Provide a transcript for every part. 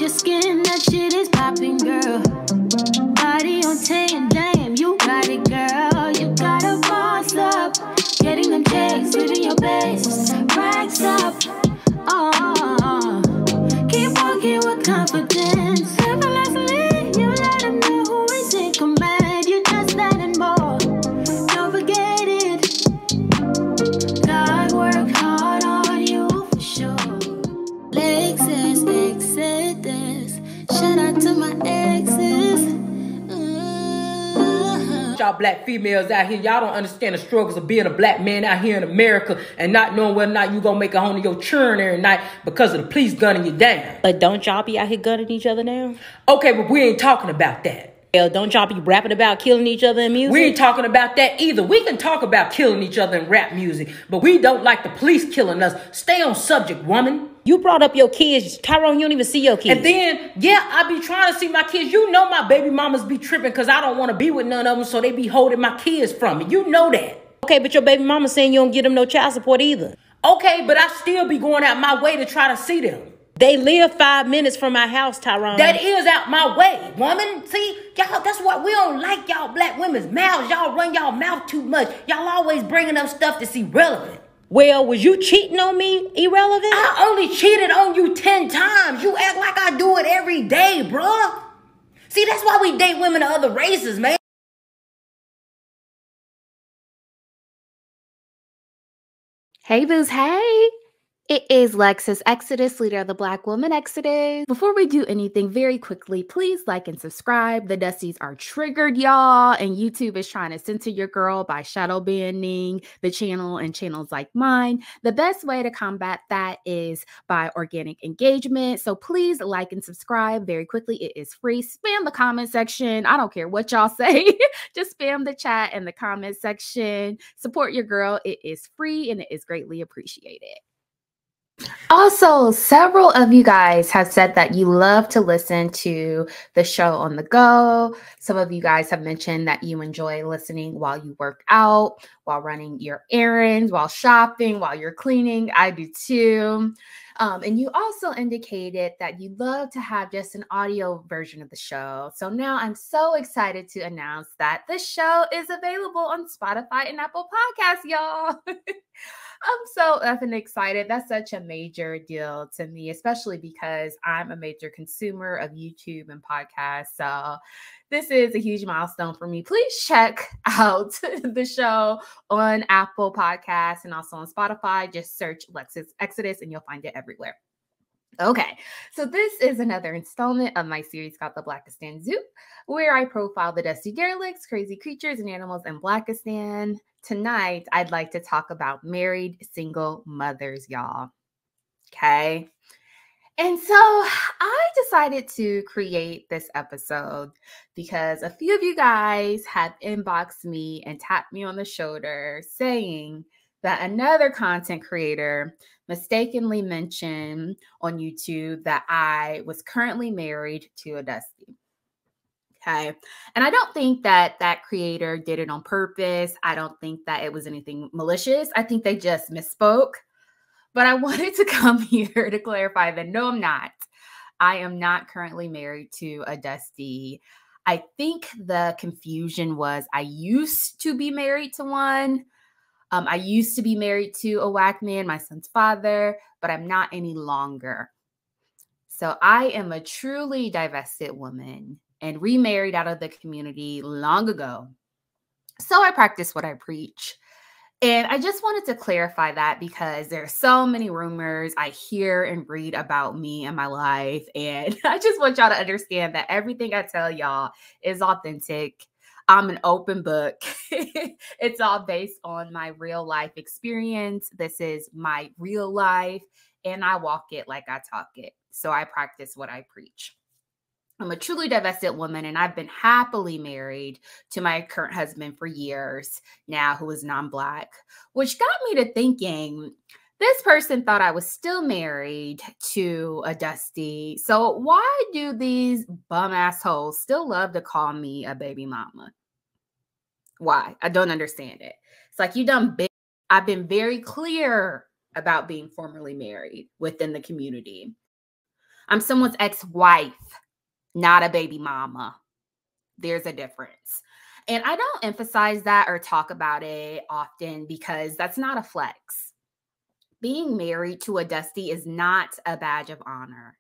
your skin, that shit is popping, girl. Body on 10, damn, you got it, girl. You gotta boss up, getting them checks, living your best, racks up. Oh, keep walking with confidence. Effortlessly, you let them know who is in command. You just that and more. Don't forget it. God worked hard on you for sure. Lexus, Exodus. Shout out to my exes. Y'all black females out here, y'all don't understand the struggles of being a black man out here in America and not knowing whether or not you gonna make it home to your children every night because of the police gunning you down. But don't y'all be out here gunning each other now? Okay, but we ain't talking about that. Well, don't y'all be rapping about killing each other in music? We ain't talking about that either. We can talk about killing each other in rap music, but we don't like the police killing us. Stay on subject, woman. You brought up your kids. Tyrone, you don't even see your kids. And then, yeah, I be trying to see my kids. You know my baby mamas be tripping because I don't want to be with none of them, so they be holding my kids from me. You know that. Okay, but your baby mama saying you don't give them no child support either. Okay, but I still be going out my way to try to see them. They live 5 minutes from my house, Tyrone. That is out my way, woman. See, y'all, that's why we don't like y'all black women's mouths. Y'all run y'all mouth too much. Y'all always bringing up stuff that's irrelevant. Well, was you cheating on me irrelevant? I only cheated on you 10 times. You act like I do it every day, bruh. See, that's why we date women of other races, man. Hey, boos, hey. It is Lexus Exodus, leader of the Black Woman Exodus. Before we do anything, very quickly, please like and subscribe. The dusties are triggered, y'all, and YouTube is trying to censor your girl by shadow banning the channel and channels like mine. The best way to combat that is by organic engagement. So please like and subscribe very quickly. It is free. Spam the comment section. I don't care what y'all say. Just spam the chat and the comment section. Support your girl. It is free and it is greatly appreciated. Also, several of you guys have said that you love to listen to the show on the go. Some of you guys have mentioned that you enjoy listening while you work out, while running your errands, while shopping, while you're cleaning. I do too. And you also indicated that you love to have just an audio version of the show. So now I'm so excited to announce that the show is available on Spotify and Apple Podcasts, y'all. I'm so effing excited. That's such a major deal to me, especially because I'm a major consumer of YouTube and podcasts. So this is a huge milestone for me. Please check out the show on Apple Podcasts and also on Spotify. Just search Lexus Exodus and you'll find it everywhere. Okay, so this is another installment of my series called the Blackistan Zoo, where I profile the dusty derelicts, crazy creatures, and animals in Blackistan. Tonight, I'd like to talk about married single mothers, y'all. Okay? And so I decided to create this episode because a few of you guys had inboxed me and tapped me on the shoulder saying that another content creator mistakenly mentioned on YouTube that I was currently married to a dusty. Okay. And I don't think that that creator did it on purpose. I don't think that it was anything malicious. I think they just misspoke. But I wanted to come here to clarify that no, I'm not. I am not currently married to a dusty. I think the confusion was I used to be married to one. I used to be married to a whack man, my son's father, but I'm not any longer. So I am a truly divested woman and remarried out of the community long ago. So I practice what I preach. And I just wanted to clarify that because there are so many rumors I hear and read about me and my life. And I just want y'all to understand that everything I tell y'all is authentic. I'm an open book. It's all based on my real life experience. This is my real life, and I walk it like I talk it. So I practice what I preach. I'm a truly divested woman, and I've been happily married to my current husband for years now, who is non-Black, which got me to thinking, this person thought I was still married to a dusty. So why do these bum assholes still love to call me a baby mama? Why? I don't understand it. It's like, you done big. I've been very clear about being formerly married within the community. I'm someone's ex-wife, not a baby mama. There's a difference. And I don't emphasize that or talk about it often because that's not a flex. Being married to a dusty is not a badge of honor.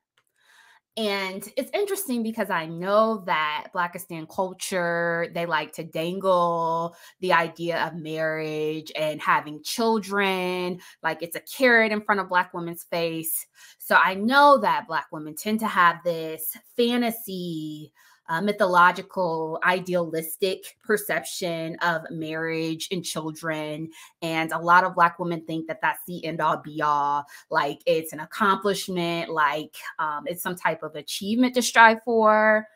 And it's interesting because I know that Blackistan culture, they like to dangle the idea of marriage and having children, like it's a carrot in front of Black women's face. So I know that Black women tend to have this fantasy, mythological, idealistic perception of marriage and children. And a lot of Black women think that that's the end all be all. Like it's an accomplishment, like it's some type of achievement to strive for.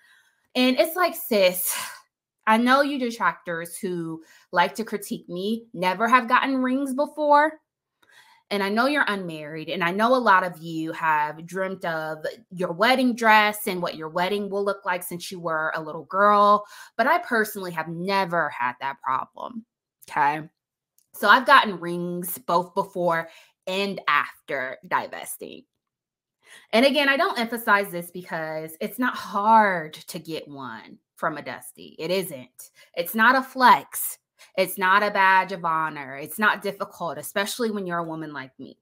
And it's like, sis, I know you detractors who like to critique me never have gotten rings before. And I know you're unmarried, and I know a lot of you have dreamt of your wedding dress and what your wedding will look like since you were a little girl. But I personally have never had that problem. Okay. So I've gotten rings both before and after divesting. And again, I don't emphasize this because it's not hard to get one from a dusty. It isn't. It's not a flex. It's not a badge of honor. It's not difficult, especially when you're a woman like me.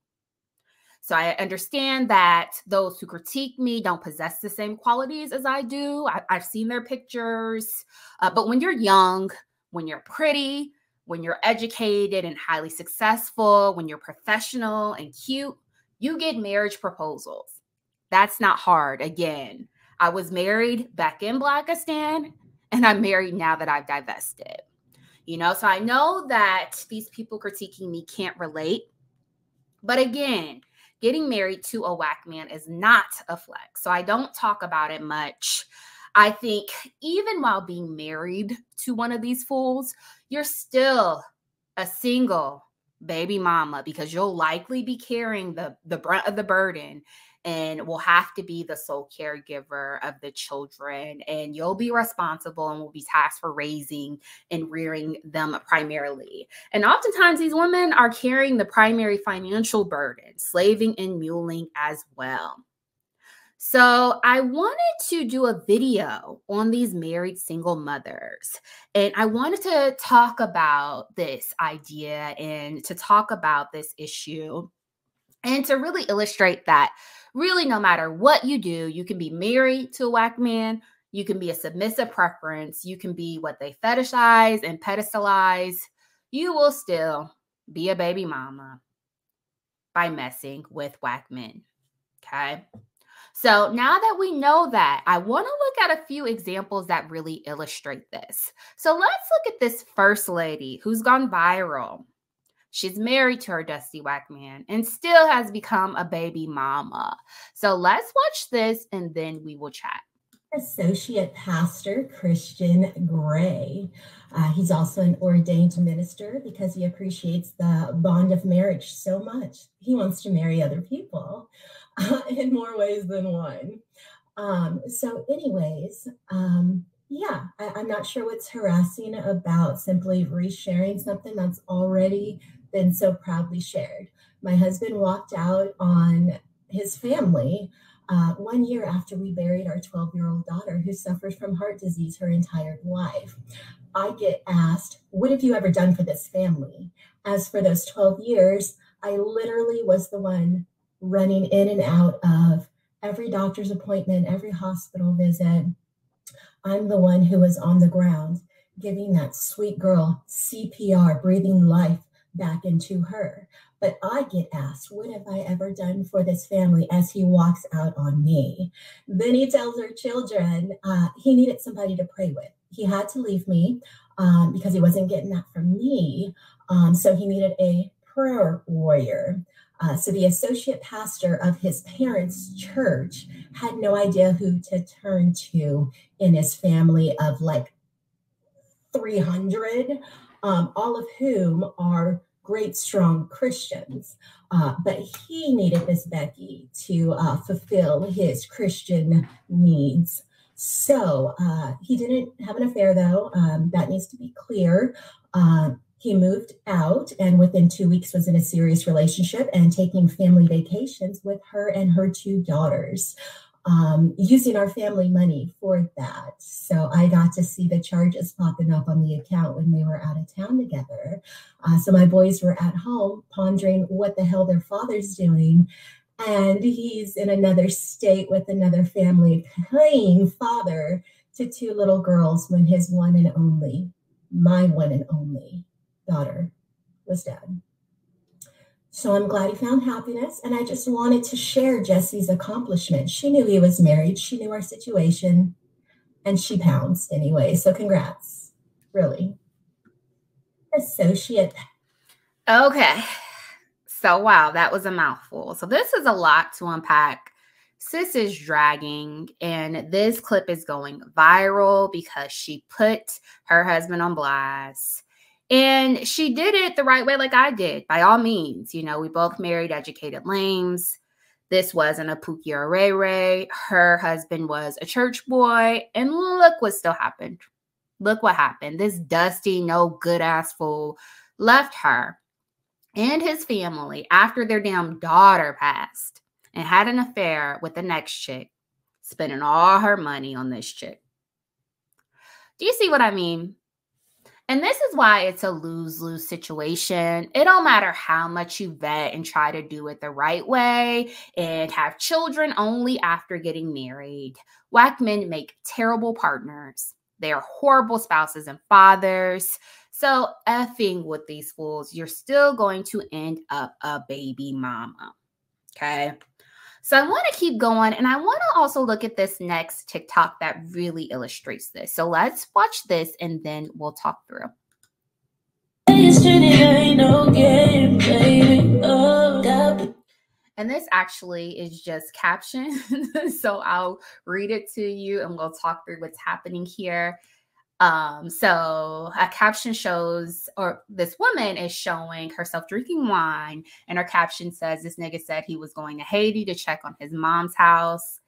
So I understand that those who critique me don't possess the same qualities as I do. I've seen their pictures. But when you're young, when you're pretty, when you're educated and highly successful, when you're professional and cute, you get marriage proposals. That's not hard. Again, I was married back in Blackistan, and I'm married now that I've divested. You know, so I know that these people critiquing me can't relate. But again, getting married to a whack man is not a flex. So I don't talk about it much. I think even while being married to one of these fools, you're still a single baby mama because you'll likely be carrying the brunt of the burden and will have to be the sole caregiver of the children. And you'll be responsible and will be tasked for raising and rearing them primarily. And oftentimes these women are carrying the primary financial burden, slaving and muling as well. So I wanted to do a video on these married single mothers. And I wanted to talk about this idea and to talk about this issue and to really illustrate that really no matter what you do, you can be married to a whack man, you can be a submissive preference, you can be what they fetishize and pedestalize, you will still be a baby mama by messing with whack men, okay? So now that we know that, I want to look at a few examples that really illustrate this. So let's look at this first lady who's gone viral. She's married to her dusty whack man and still has become a baby mama. So let's watch this and then we will chat. Associate Pastor Christian Gray. He's also an ordained minister because he appreciates the bond of marriage so much. He wants to marry other people in more ways than one. Yeah, I'm not sure what's harassing about simply resharing something that's already been so proudly shared. My husband walked out on his family 1 year after we buried our 12-year-old daughter who suffered from heart disease her entire life. I get asked, what have you ever done for this family? As for those 12 years, I literally was the one running in and out of every doctor's appointment, every hospital visit. I'm the one who was on the ground giving that sweet girl CPR, breathing life back into her. But I get asked, what have I ever done for this family as he walks out on me? Then he tells her children he needed somebody to pray with. He had to leave me because he wasn't getting that from me. So he needed a prayer warrior. So the associate pastor of his parents' church had no idea who to turn to in his family of like 300, all of whom are great, strong Christians. But he needed Miss Becky to fulfill his Christian needs. So he didn't have an affair, though. That needs to be clear. He moved out and within 2 weeks was in a serious relationship and taking family vacations with her and her 2 daughters. using our family money for that. So I got to see the charges popping up on the account when they were out of town together. So my boys were at home pondering what the hell their father's doing. And he's in another state with another family playing father to two little girls when his one and only, my one and only daughter was dead. So I'm glad he found happiness, and I just wanted to share Jesse's accomplishment. She knew he was married, she knew our situation, and she pounced anyway. So congrats, really. Associate. Okay. So, wow, that was a mouthful. So this is a lot to unpack. Sis is dragging, and this clip is going viral because she put her husband on blast. And she did it the right way, like I did, by all means. You know, we both married educated lames. This wasn't a Pookie or Ray Ray. Her husband was a church boy. And look what still happened. Look what happened. This dusty, no good ass fool left her and his family after their damn daughter passed and had an affair with the next chick, spending all her money on this chick. Do you see what I mean? And this is why it's a lose-lose situation. It don't matter how much you vet and try to do it the right way and have children only after getting married. Whack men make terrible partners. They are horrible spouses and fathers. So effing with these fools, you're still going to end up a baby mama. Okay? So I want to keep going, and I want to also look at this next TikTok that really illustrates this. So let's watch this, and then we'll talk through. And this actually is just caption, so I'll read it to you, and we'll talk through what's happening here. So a caption shows, or this woman is showing herself drinking wine, and her caption says, this nigga said he was going to Haiti to check on his mom's house.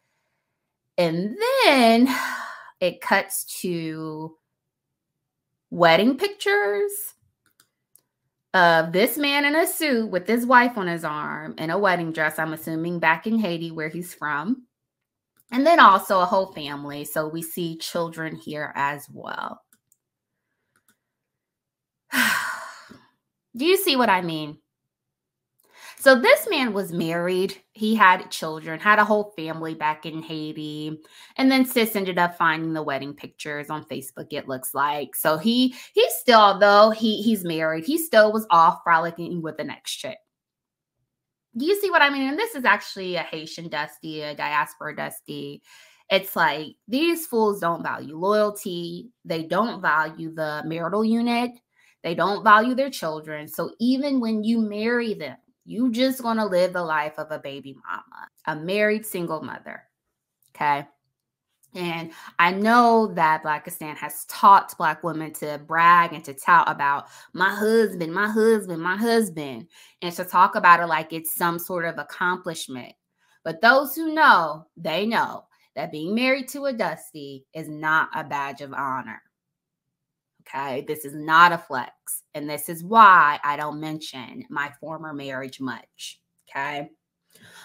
And then it cuts to wedding pictures of this man in a suit with his wife on his arm in a wedding dress, I'm assuming back in Haiti where he's from. And then also a whole family. So we see children here as well. Do you see what I mean? So this man was married. He had children, had a whole family back in Haiti. And then sis ended up finding the wedding pictures on Facebook, it looks like. So he still, although he's married, he still was off frolicking with the next chick. Do you see what I mean? And this is actually a Haitian dusty, a diaspora dusty. It's like these fools don't value loyalty. They don't value the marital unit. They don't value their children. So even when you marry them, you just going to live the life of a baby mama, a married single mother. Okay. And I know that Blackistan has taught Black women to brag and to tout about my husband, my husband, my husband, and to talk about it like it's some sort of accomplishment. But those who know, they know that being married to a dusty is not a badge of honor. Okay, this is not a flex. And this is why I don't mention my former marriage much. Okay.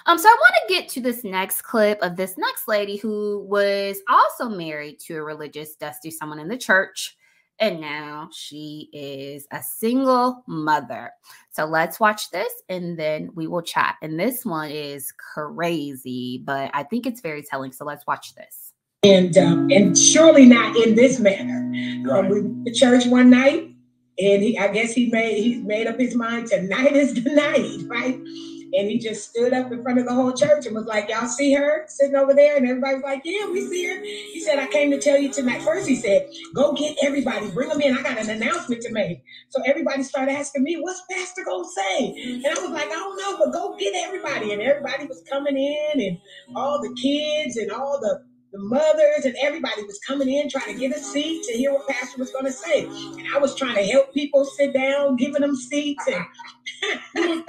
So I want to get to this next clip of this next lady who was also married to a religious dusty, someone in the church. And now she is a single mother. So let's watch this and then we will chat. And this one is crazy, but I think it's very telling. So let's watch this. And surely not in this manner. Right. We went to church one night, and I guess he made up his mind tonight is the night, right? And he just stood up in front of the whole church and was like, y'all see her sitting over there? And everybody was like, yeah, we see her. He said, I came to tell you tonight. First, he said, go get everybody. Bring them in. I got an announcement to make. So everybody started asking me, what's Pastor going to say? And I was like, I don't know, but go get everybody. And everybody was coming in, and all the kids and all the mothers and everybody was coming in trying to get a seat to hear what Pastor was going to say. And I was trying to help people sit down, giving them seats. And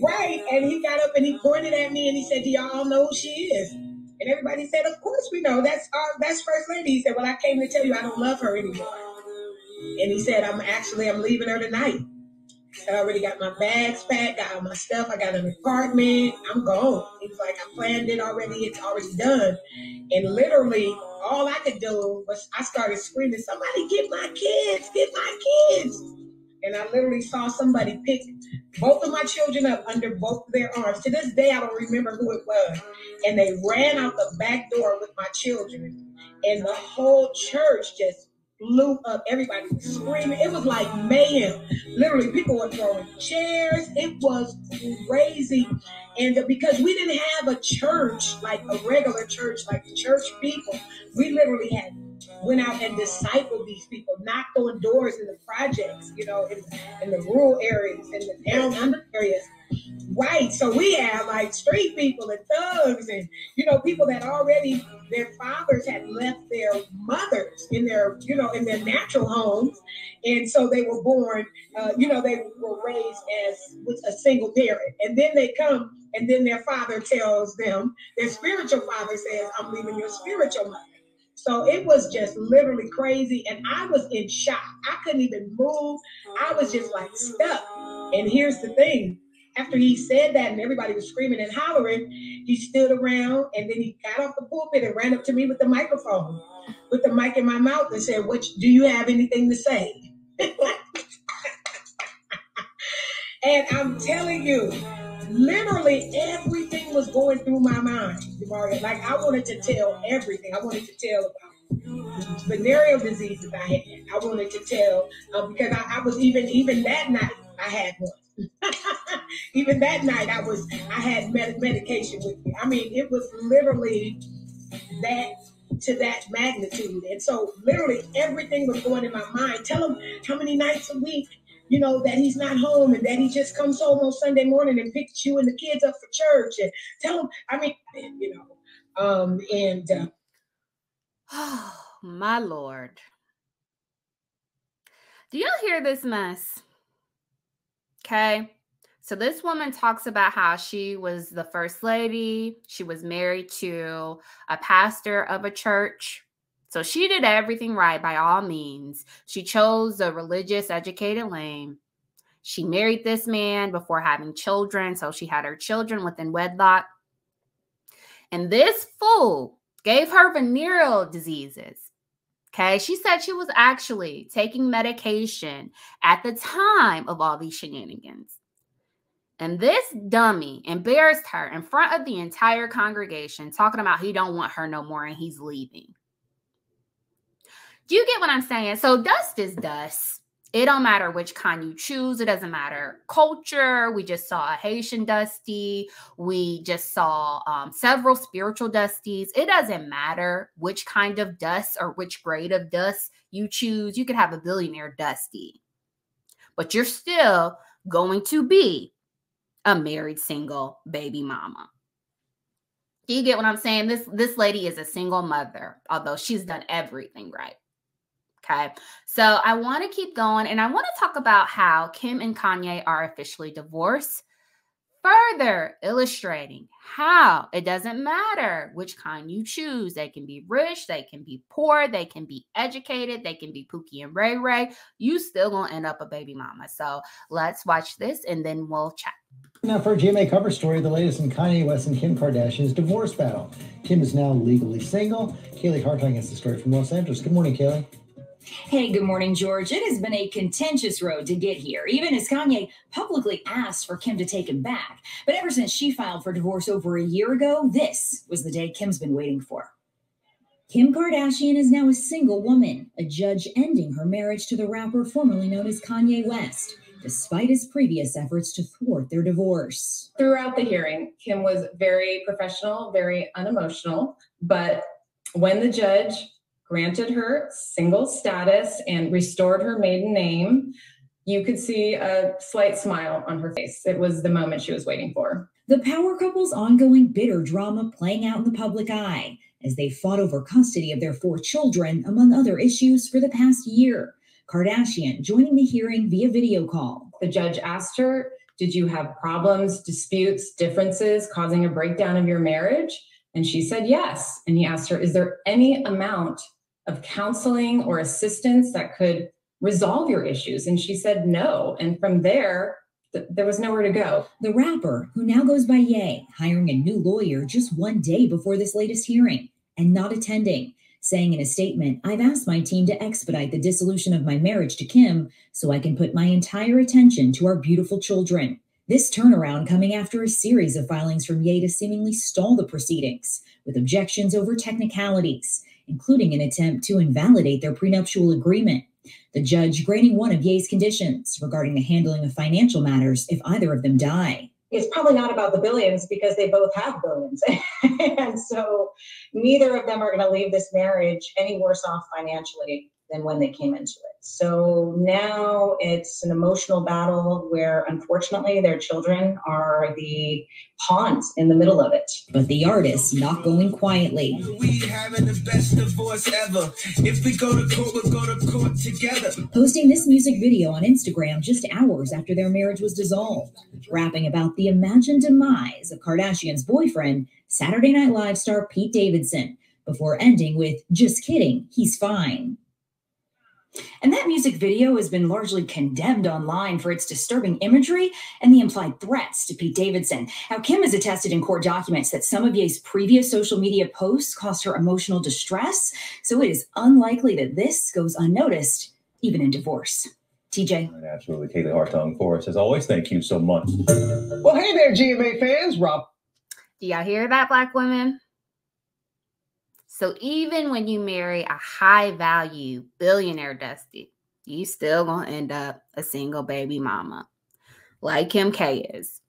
right. And he got up and he pointed at me and he said, do y'all know who she is? And everybody said, of course we know. That's First Lady. He said, well, I came to tell you I don't love her anymore. And he said, I'm leaving her tonight. I already got my bags packed, got all my stuff. I got an apartment. I'm gone. He was like, I'm planned it already. It's already done. And literally, all I could do was I started screaming, somebody get my kids, get my kids. And I literally saw somebody pick both of my children up under both of their arms. To this day, I don't remember who it was. And they ran out the back door with my children. And the whole church just blew up. Everybody was screaming. It was like mayhem. Literally, people were throwing chairs. It was crazy. And because we didn't have a church, like a regular church, like the church people, we literally went out and discipled these people, knocked on doors in the projects, you know, in the rural areas, in the down under areas. Right. So we have like street people and thugs and, you know, people that already their fathers had left their mothers in their, you know, in their natural homes. And so they were born, you know, they were raised as with a single parent. And then they come and then their father tells them, their spiritual father says, I'm leaving your spiritual mother. So it was just literally crazy. And I was in shock. I couldn't even move. I was just like stuck. And here's the thing. After he said that and everybody was screaming and hollering, he stood around and then he got off the pulpit and ran up to me with the microphone, with the mic in my mouth and said, do you have anything to say? And I'm telling you, literally everything was going through my mind, Demaria. Like I wanted to tell everything. I wanted to tell about venereal diseases I had. I wanted to tell because I was even that night I had one. Even that night I had medication with me. I mean, it was literally that to that magnitude. And so literally everything was going in my mind. Tell him how many nights a week, you know, that he's not home and that he just comes home on Sunday morning and picks you and the kids up for church. And tell him, I mean, you know, oh, my Lord. Do y'all hear this mess? Okay. So this woman talks about how she was the first lady. She was married to a pastor of a church. So she did everything right by all means. She chose a religious, educated lane. She married this man before having children. So she had her children within wedlock. And this fool gave her venereal diseases. Okay. She said she was actually taking medication at the time of all these shenanigans. And this dummy embarrassed her in front of the entire congregation, talking about he don't want her no more and he's leaving. Do you get what I'm saying? So dust is dust. It don't matter which kind you choose. It doesn't matter culture. We just saw a Haitian dusty. We just saw several spiritual dusties. It doesn't matter which kind of dust or which grade of dust you choose. You could have a billionaire dusty, but you're still going to be a married single baby mama. Do you get what I'm saying? This lady is a single mother, although she's done everything right. Okay, so I want to keep going, and I want to talk about how Kim and Kanye are officially divorced, further illustrating how it doesn't matter which kind you choose. They can be rich, they can be poor, they can be educated, they can be Pookie and Ray Ray. You still gonna end up a baby mama. So let's watch this, and then we'll chat. Now for a GMA cover story, the latest in Kanye West and Kim Kardashian's divorce battle. Kim is now legally single. Kaylee Hartong has the story from Los Angeles. Good morning, Kaylee. Hey, good morning, George. It has been a contentious road to get here, even as Kanye publicly asked for Kim to take him back. But ever since she filed for divorce over a year ago, this was the day Kim's been waiting for. Kim Kardashian is now a single woman, a judge ending her marriage to the rapper formerly known as Kanye West, despite his previous efforts to thwart their divorce. Throughout the hearing, Kim was very professional, very unemotional, but when the judge granted her single status and restored her maiden name, you could see a slight smile on her face. It was the moment she was waiting for. The power couple's ongoing bitter drama playing out in the public eye as they fought over custody of their 4 children, among other issues, for the past year. Kardashian joining the hearing via video call. The judge asked her, did you have problems, disputes, differences causing a breakdown of your marriage? And she said yes. And he asked her, is there any amount of counseling or assistance that could resolve your issues? And she said no. And from there, there was nowhere to go. The rapper, who now goes by Ye, hiring a new lawyer just one day before this latest hearing and not attending, saying in a statement, "I've asked my team to expedite the dissolution of my marriage to Kim so I can put my entire attention to our beautiful children." This turnaround coming after a series of filings from Ye to seemingly stall the proceedings, with objections over technicalities, including an attempt to invalidate their prenuptial agreement. The judge granting one of Ye's conditions regarding the handling of financial matters if either of them die. It's probably not about the billions because they both have billions. And so neither of them are going to leave this marriage any worse off financially than when they came into it. So now it's an emotional battle where unfortunately their children are the pawns in the middle of it. But the artist not going quietly. We having the best divorce ever. If we go to court, we'll go to court together. Posting this music video on Instagram just hours after their marriage was dissolved, rapping about the imagined demise of Kardashian's boyfriend, Saturday Night Live star Pete Davidson, before ending with, "Just kidding, he's fine." And that music video has been largely condemned online for its disturbing imagery and the implied threats to Pete Davidson. Now, Kim has attested in court documents that some of Ye's previous social media posts caused her emotional distress, so it is unlikely that this goes unnoticed, even in divorce. TJ. Absolutely. Kaylee Hartung for us. As always, thank you so much. Well, hey there, GMA fans. Rob. Do y'all hear that, Black women? So even when you marry a high-value billionaire Dusty, you still gonna end up a single baby mama, like Kim K is,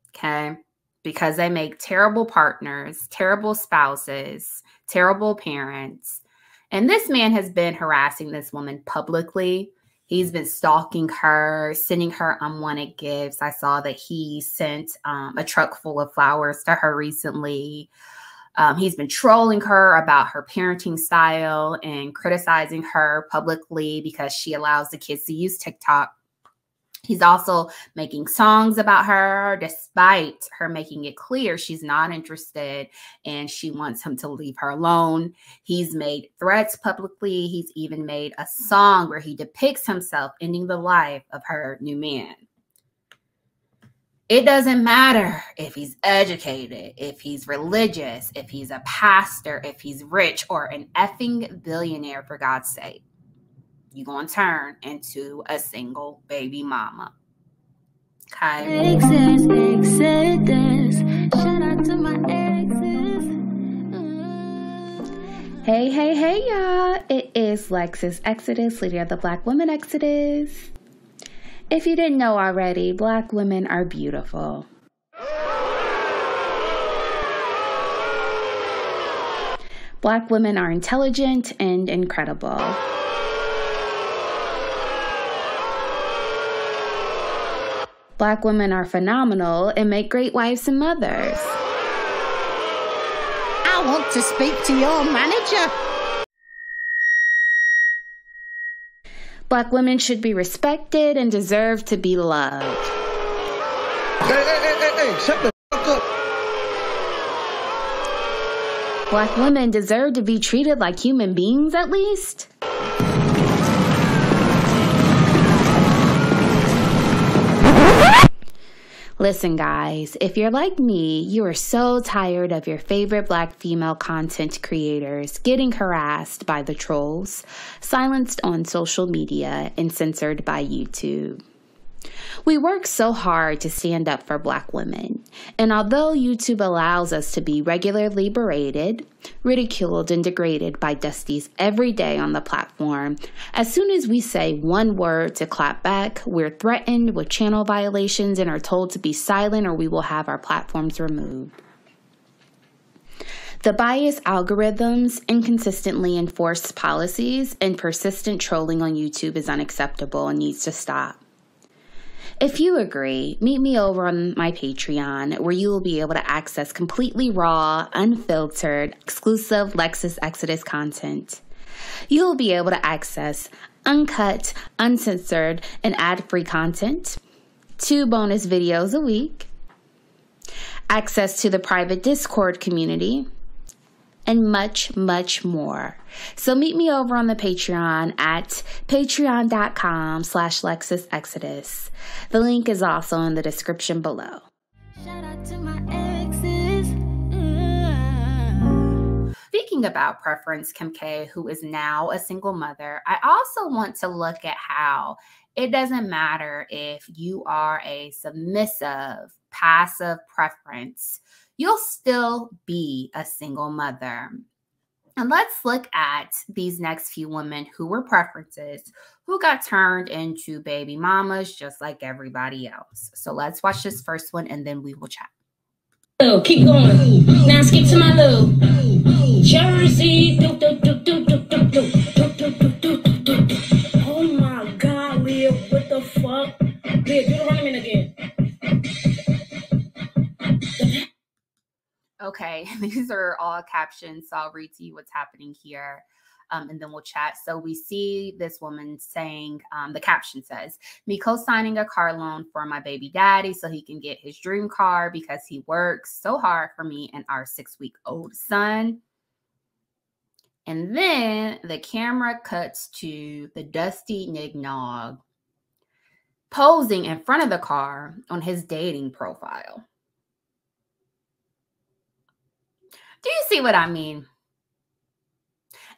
okay? Because they make terrible partners, terrible spouses, terrible parents. And this man has been harassing this woman publicly. He's been stalking her, sending her unwanted gifts. I saw that he sent a truck full of flowers to her recently. He's been trolling her about her parenting style and criticizing her publicly because she allows the kids to use TikTok. He's also making songs about her, despite her making it clear she's not interested and she wants him to leave her alone. He's made threats publicly. He's even made a song where he depicts himself ending the life of her new man. It doesn't matter if he's educated, if he's religious, if he's a pastor, if he's rich, or an effing billionaire, for God's sake. You're going to turn into a single baby mama. Okay? Shout out to my exes. Hey, y'all. It is Lexus Exodus, leader of the Black Women Exodus. If you didn't know already, Black women are beautiful. Black women are intelligent and incredible. Black women are phenomenal and make great wives and mothers. I want to speak to your manager. Black women should be respected and deserve to be loved. Hey, shut the fuck up. Black women deserve to be treated like human beings at least. Listen, guys, if you're like me, you are so tired of your favorite Black female content creators getting harassed by the trolls, silenced on social media, and censored by YouTube. We work so hard to stand up for Black women, and although YouTube allows us to be regularly berated, ridiculed, and degraded by dusties every day on the platform, as soon as we say one word to clap back, we're threatened with channel violations and are told to be silent or we will have our platforms removed. The biased algorithms, inconsistently enforced policies, and persistent trolling on YouTube is unacceptable and needs to stop. If you agree, meet me over on my Patreon, where you will be able to access completely raw, unfiltered, exclusive Lexus Exodus content. You will be able to access uncut, uncensored, and ad-free content, 2 bonus videos a week, access to the private Discord community, and much, much more. So meet me over on the Patreon at patreon.com/LexisExodus. The link is also in the description below. Shout out to my exes. Speaking about preference, Kim K, who is now a single mother, I also want to look at how it doesn't matter if you are a submissive, passive preference, you'll still be a single mother. And let's look at these next few women who were preferences, who got turned into baby mamas just like everybody else. So let's watch this first one and then we will chat. So keep going. Now skip to my little Jersey. Oh my God, Leah, what the fuck? Leah, do the running again. Okay, these are all captions, so I'll read to you what's happening here. And then we'll chat. So we see this woman saying, the caption says, me co-signing a car loan for my baby daddy so he can get his dream car because he works so hard for me and our 6-week-old son. And then the camera cuts to the dusty nog posing in front of the car on his dating profile. Do you see what I mean?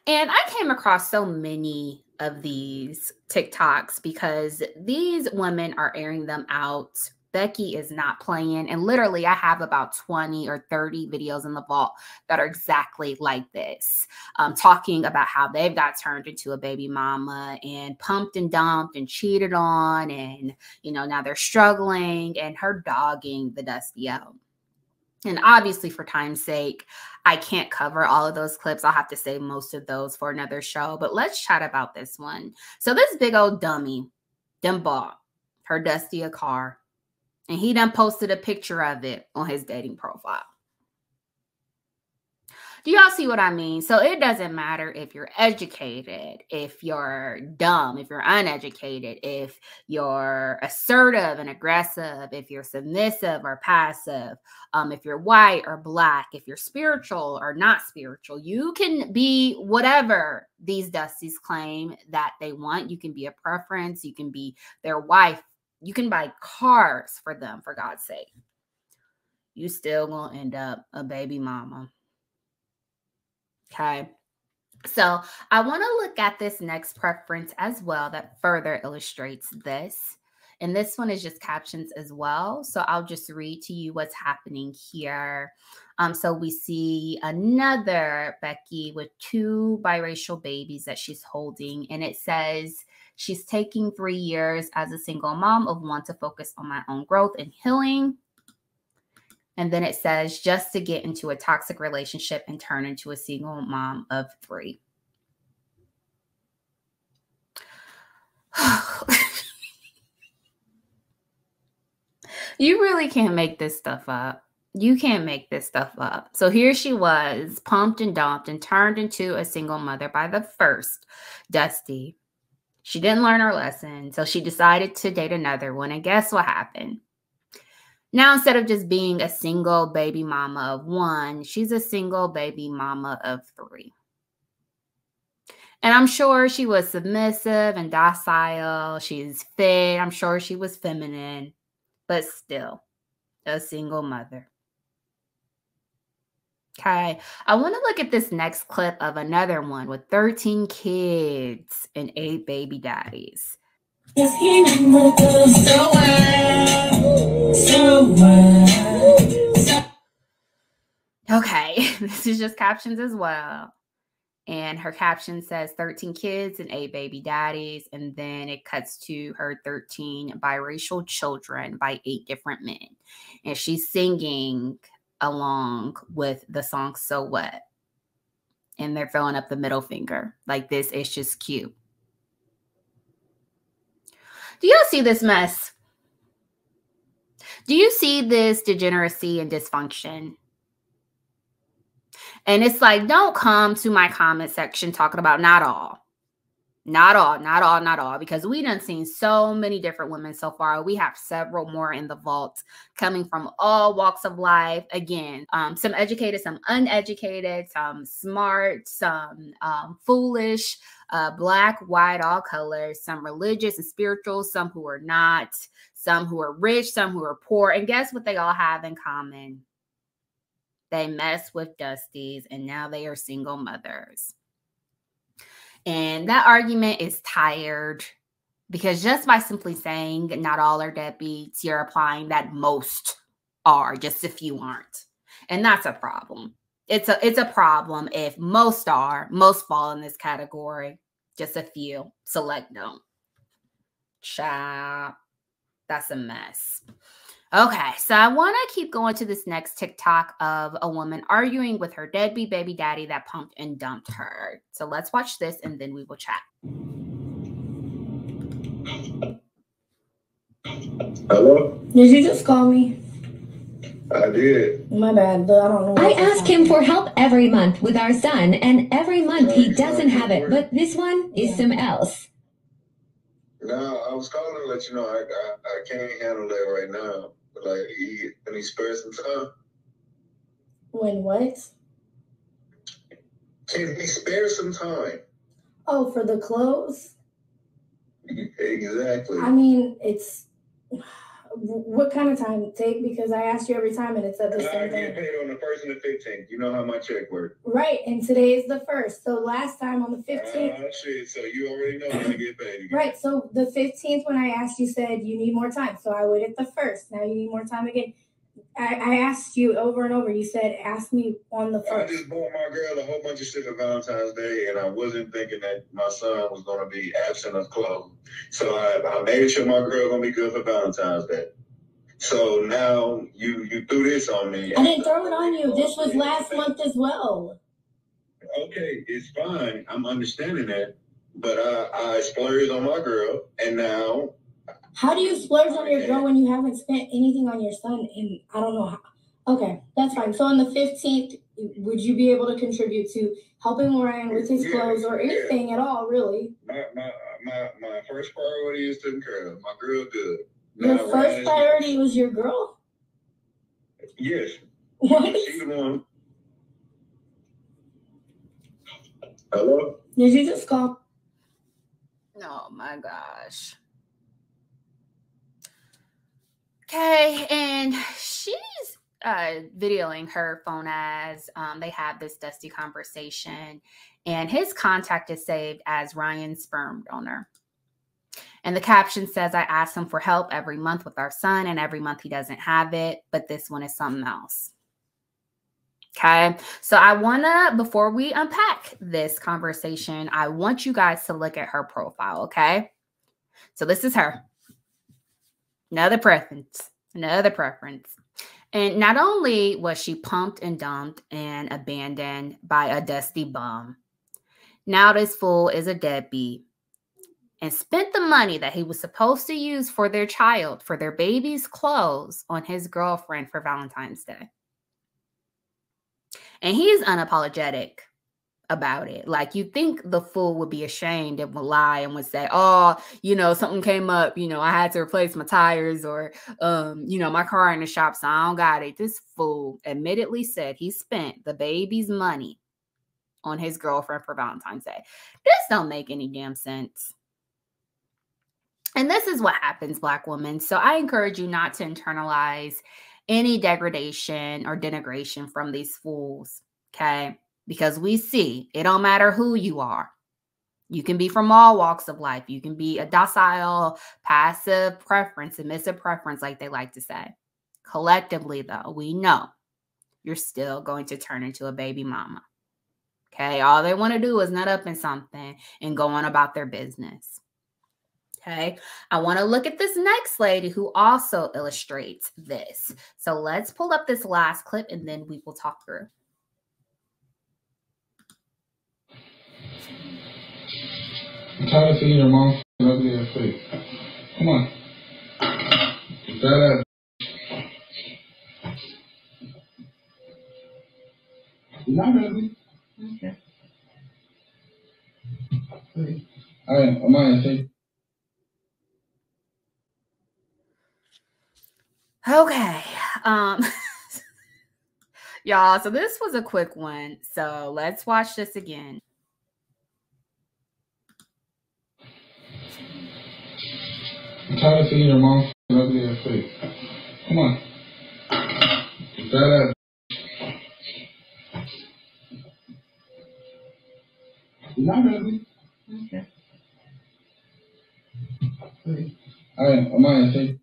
And I came across so many of these TikToks because these women are airing them out. Becky is not playing. And literally, I have about 20 or 30 videos in the vault that are exactly like this, talking about how they've got turned into a baby mama and pumped and dumped and cheated on. And, you know, now they're struggling and her dogging the dusty out. And obviously, for time's sake, I can't cover all of those clips. I'll have to save most of those for another show. But let's chat about this one. So this big old dummy done bought her dusty a car. And he done posted a picture of it on his dating profile. Do y'all see what I mean? So it doesn't matter if you're educated, if you're dumb, if you're uneducated, if you're assertive and aggressive, if you're submissive or passive, if you're white or black, if you're spiritual or not spiritual. You can be whatever these dusties claim that they want. You can be a preference. You can be their wife. You can buy cars for them, for God's sake. You still gonna end up a baby mama. Okay, so I want to look at this next preference as well that further illustrates this. And this one is just captions as well. So I'll just read to you what's happening here. So we see another Becky with 2 biracial babies that she's holding. And it says she's taking 3 years as a single mom of 1 to focus on my own growth and healing. And then it says, just to get into a toxic relationship and turn into a single mom of 3. You really can't make this stuff up. You can't make this stuff up. So here she was, pumped and dumped and turned into a single mother by the first Dusty. She didn't learn her lesson, so she decided to date another one. And guess what happened? Now, instead of just being a single baby mama of 1, she's a single baby mama of 3. And I'm sure she was submissive and docile. She's fit. I'm sure she was feminine, but still a single mother. Okay, I want to look at this next clip of another one with 13 kids and 8 baby daddies. Okay, this is just captions as well. And her caption says 13 kids and 8 baby daddies. And then it cuts to her 13 biracial children by 8 different men. And she's singing along with the song So What. And they're throwing up the middle finger. Like, this is just cute. Do y'all see this mess? Do you see this degeneracy and dysfunction? And it's like, don't come to my comment section talking about not all. Not all, because we done seen so many different women so far. We have several more in the vault coming from all walks of life. Again, some educated, some uneducated, some smart, some foolish, black, white, all colors, some religious and spiritual, some who are not, some who are rich, some who are poor. And guess what they all have in common? They mess with dusties, and now they are single mothers. And that argument is tired, because just by simply saying not all are deadbeats, you're implying that most are, just a few aren't. And that's a problem. It's a problem if most fall in this category, just a few select don't. Child, that's a mess. Okay, so I want to keep going to this next TikTok of a woman arguing with her deadbeat baby daddy that pumped and dumped her. So let's watch this and then we will chat. Hello? Did you just call me? I did. My bad, but I don't know. I ask him for help every month with our son, and every month he doesn't have it, but this one is some else. No, I was calling to let you know I can't handle that right now. Like, can he spare some time? When what? Can he spare some time? Oh, for the clothes? Exactly. I mean, it's... What kind of time it take? Because I asked you every time and it said the same thing. I get paid on the 1st and the 15th. You know how my check works. Right, and today is the 1st. So last time on the 15th... Oh, shit. So you already know when I get paid again. Right, so the 15th when I asked, you said you need more time. So I waited the 1st. Now you need more time again. I asked you over and over. You said, ask me on the 1st. I just bought my girl a whole bunch of shit for Valentine's Day, and I wasn't thinking that my son was going to be absent of clothes. So I made sure my girl going to be good for Valentine's Day. So now you threw this on me. I didn't throw it on you. This was last month as well. Okay, it's fine. I'm understanding that. But I splurged on my girl, and now... How do you splurge on your girl when you haven't spent anything on your son? And I don't know how. Okay, that's fine. So on the 15th, would you be able to contribute to helping Ryan with his clothes or anything at all, really? My first priority is taking care of my girl good. Your first priority was your girl? Yes. What? She's the one. Hello? Did you just call? Oh my gosh. Okay, and she's videoing her phone as they have this dusty conversation, and his contact is saved as Ryan's sperm donor. And the caption says, I asked him for help every month with our son, and every month he doesn't have it, but this one is something else. Okay, so I want to, before we unpack this conversation, I want you guys to look at her profile, okay? So this is her. Another preference. And not only was she pumped and dumped and abandoned by a dusty bum, now this fool is a deadbeat and spent the money that he was supposed to use for their child, for their baby's clothes, on his girlfriend for Valentine's Day. And he's unapologetic about it. Like, you think the fool would be ashamed and would lie and would say, oh, you know, something came up, you know, I had to replace my tires, or, you know, my car in the shop, so I don't got it. This fool admittedly said he spent the baby's money on his girlfriend for Valentine's Day. This don't make any damn sense. And this is what happens, Black women. So I encourage you not to internalize any degradation or denigration from these fools, okay? Because we see, it don't matter who you are. You can be from all walks of life. You can be a docile, passive preference, submissive preference, like they like to say. Collectively, though, we know you're still going to turn into a baby mama, okay? All they want to do is nut up in something and go on about their business. Okay, I want to look at this next lady who also illustrates this. So let's pull up this last clip and then we will talk through. I'm tired of seeing your mom ugly ass face. Come on. That ass. You're not ugly. Okay. All right, I'm on it. Okay. Y'all, so this was a quick one. So let's watch this again. I'm tired of seeing your mom ugly ass face. Come on. That ass. You're not ugly. Okay. All right, I'm on it.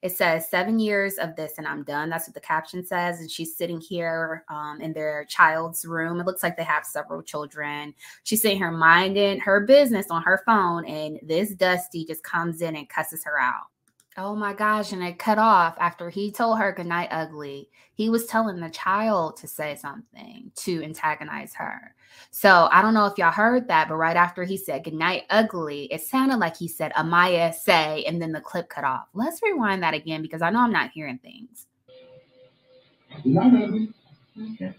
It says 7 years of this and I'm done. That's what the caption says. And she's sitting here in their child's room. It looks like they have several children. She's sitting here minding her business on her phone. And this Dusty just comes in and cusses her out. Oh my gosh. And it cut off after he told her goodnight ugly. He was telling the child to say something to antagonize her. So I don't know if y'all heard that, but right after he said goodnight ugly, it sounded like he said Amaya say, and then the clip cut off. Let's rewind that again because I know I'm not hearing things. Not ugly. Okay.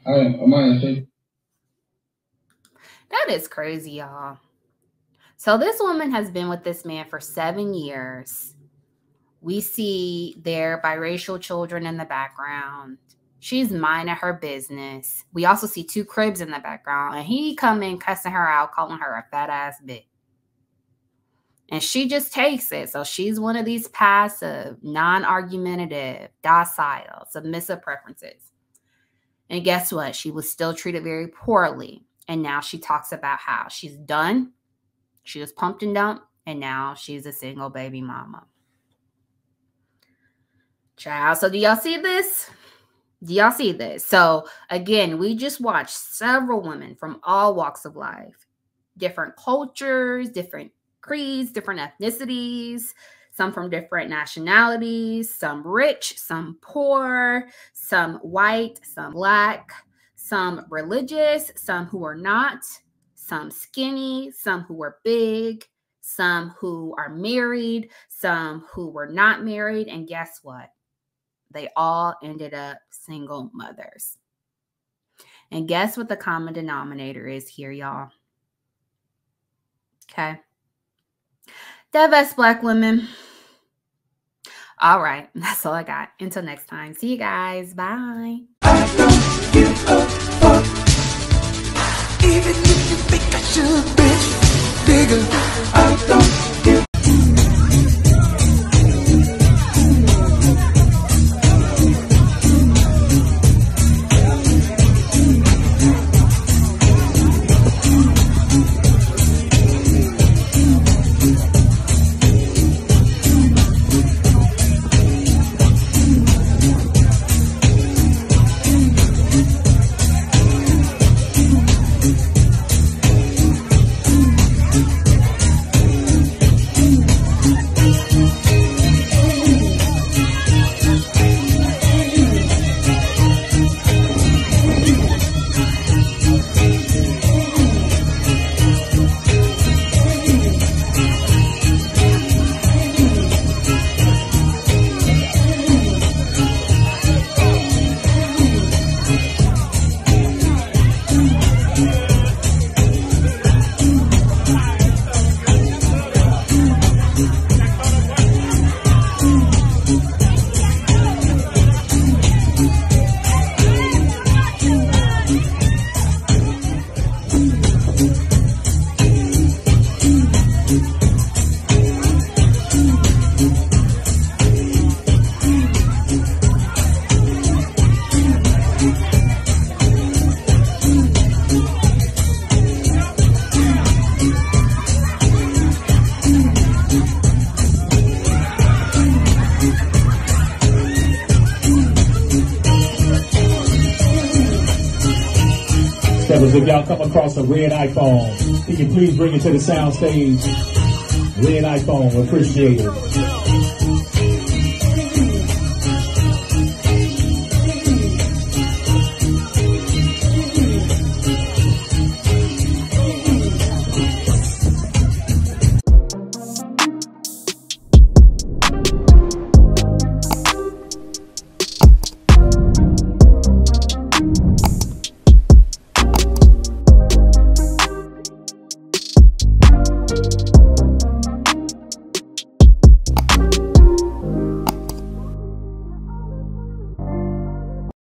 All right, Amaya. That is crazy, y'all. So this woman has been with this man for 7 years. We see their biracial children in the background. She's minding her business. We also see 2 cribs in the background. And he come in cussing her out, calling her a fat ass bitch. And she just takes it. So she's one of these passive, non-argumentative, docile, submissive preferences. And guess what? She was still treated very poorly. And now she talks about how she's done. She was pumped and dumped. And now she's a single baby mama. Child. So do y'all see this? Do y'all see this? So again, we just watched several women from all walks of life, different cultures, different creeds, different ethnicities, some from different nationalities, some rich, some poor, some white, some black, some religious, some who are not, some skinny, some who are big, some who are married, some who were not married. And guess what? They all ended up single mothers. And guess what the common denominator is here, y'all? Okay. Divest Black women. All right. That's all I got. Until next time. See you guys. Bye. I don't give a fuck. Even if you think I should, bitch. Nigga, I don't give a fuck. If y'all come across a red iPhone, can you please bring it to the sound stage? Red iPhone, appreciate it.